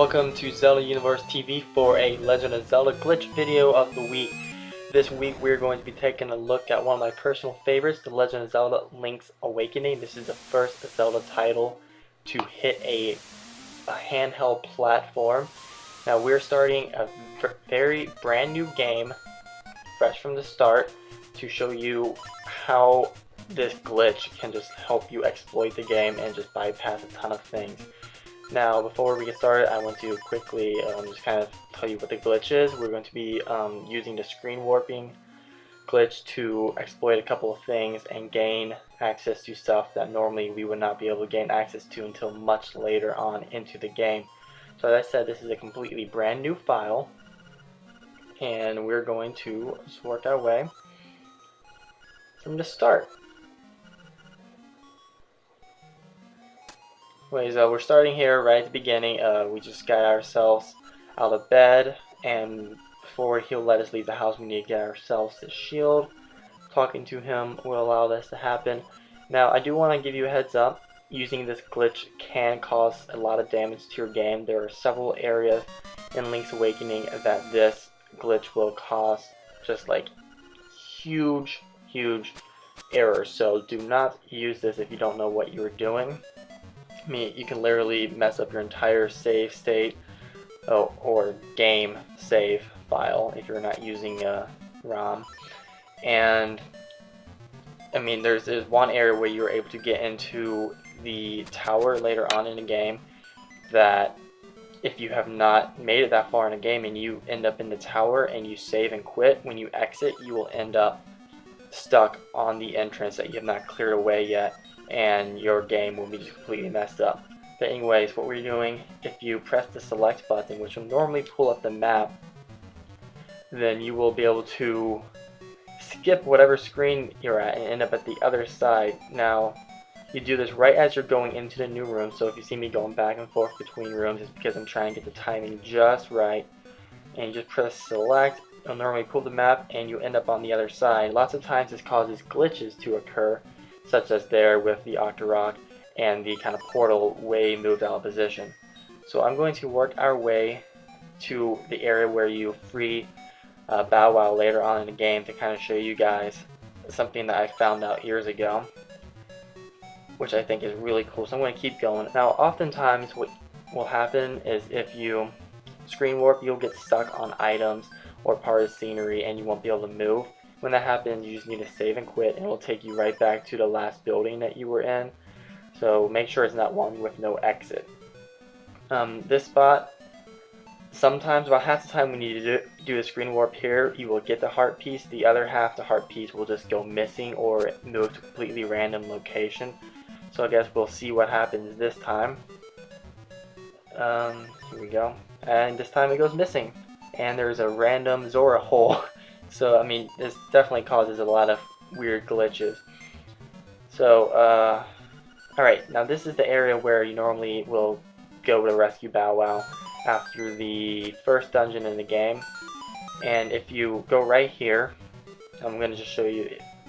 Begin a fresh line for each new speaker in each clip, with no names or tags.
Welcome to Zelda Universe TV for a Legend of Zelda glitch video of the week. This week we're going to be taking a look at one of my personal favorites, The Legend of Zelda Link's Awakening. This is the first Zelda title to hit a handheld platform. Now we're starting a very brand new game, fresh from the start, to show you how this glitch can just help you exploit the game and just bypass a ton of things. Now, before we get started, I want to quickly just kind of tell you what the glitch is. We're going to be using the screen warping glitch to exploit a couple of things and gain access to stuff that normally we would not be able to gain access to until much later on into the game. So as I said, this is a completely brand new file, and we're going to just work our way from the start. Anyways, we're starting here right at the beginning. We just got ourselves out of bed, and before he'll let us leave the house, we need to get ourselves the shield. Talking to him will allow this to happen. Now, I do want to give you a heads up. Using this glitch can cause a lot of damage to your game. There are several areas in Link's Awakening that this glitch will cause just like huge errors. So do not use this if you don't know what you're doing. I mean, you can literally mess up your entire save state or game save file if you're not using ROM. And I mean, there's one area where you're able to get into the tower later on in the game that if you have not made it that far in a game and you end up in the tower and you save and quit, when you exit you will end up stuck on the entrance that you have not cleared away yet, and your game will be just completely messed up. But anyways, what we're doing, if you press the select button, which will normally pull up the map, then you will be able to skip whatever screen you're at and end up at the other side. Now, you do this right as you're going into the new room, so if you see me going back and forth between rooms, it's because I'm trying to get the timing just right. And you just press select, it'll normally pull the map, and you end up on the other side. Lots of times this causes glitches to occur, such as there with the Octorok and the kind of portal way moved out of position. So I'm going to work our way to the area where you free Bow Wow later on in the game to kind of show you guys something that I found out years ago, which I think is really cool. So I'm going to keep going. Now, oftentimes what will happen is if you screen warp, you'll get stuck on items or part of the scenery and you won't be able to move. When that happens, you just need to save and quit, and it will take you right back to the last building that you were in. So make sure it's not one with no exit. This spot, sometimes, about half the time when you do a screen warp here, you will get the heart piece. The other half, the heart piece, will just go missing or move to a completely random location. So I guess we'll see what happens this time. Here we go. And this time it goes missing. And there's a random Zora hole. So, I mean, this definitely causes a lot of weird glitches. So, alright, now this is the area where you normally will go to rescue Bow Wow after the first dungeon in the game. And if you go right here, I'm going to just show you,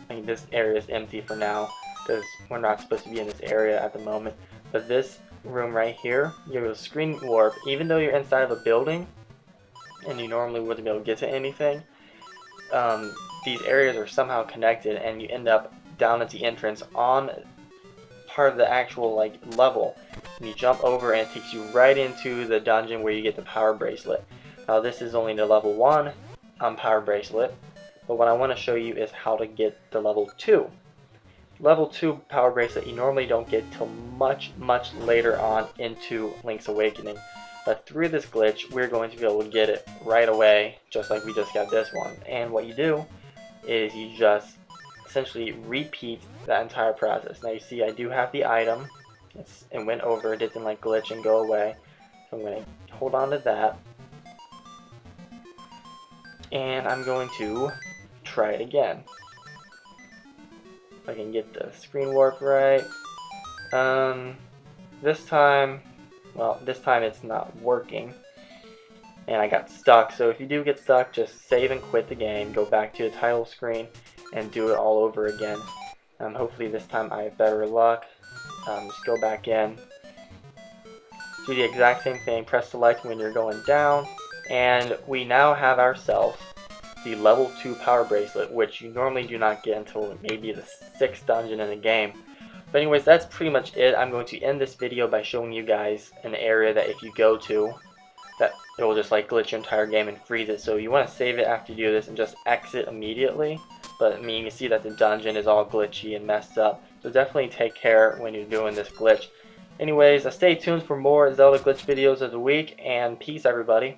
I mean, this area is empty for now, because we're not supposed to be in this area at the moment. But this room right here, you'll screen warp, even though you're inside of a building, and you normally wouldn't be able to get to anything. These areas are somehow connected, and you end up down at the entrance on part of the actual level. And you jump over and it takes you right into the dungeon where you get the power bracelet. Now this is only the level 1 power bracelet, but what I want to show you is how to get the level 2. Level 2 power bracelet you normally don't get till much later on into Link's Awakening. But through this glitch, we're going to be able to get it right away, just like we just got this one. And what you do is you just essentially repeat that entire process. Now you see I do have the item. It went over, it didn't glitch and go away. So I'm going to hold on to that. And I'm going to try it again. If I can get the screen warp right. This time it's not working. And I got stuck. So if you do get stuck, just save and quit the game. Go back to the title screen and do it all over again. Hopefully this time I have better luck. Just go back in. do the exact same thing. Press select when you're going down, and we now have ourselves the level 2 power bracelet, which you normally do not get until maybe the 6th dungeon in the game. But anyways, that's pretty much it. I'm going to end this video by showing you guys an area that if you go to, that it will just like glitch your entire game and freeze it. So you want to save it after you do this and just exit immediately. But I mean, you can see that the dungeon is all glitchy and messed up. So definitely take care when you're doing this glitch. Anyways, stay tuned for more Zelda glitch videos of the week, and peace everybody.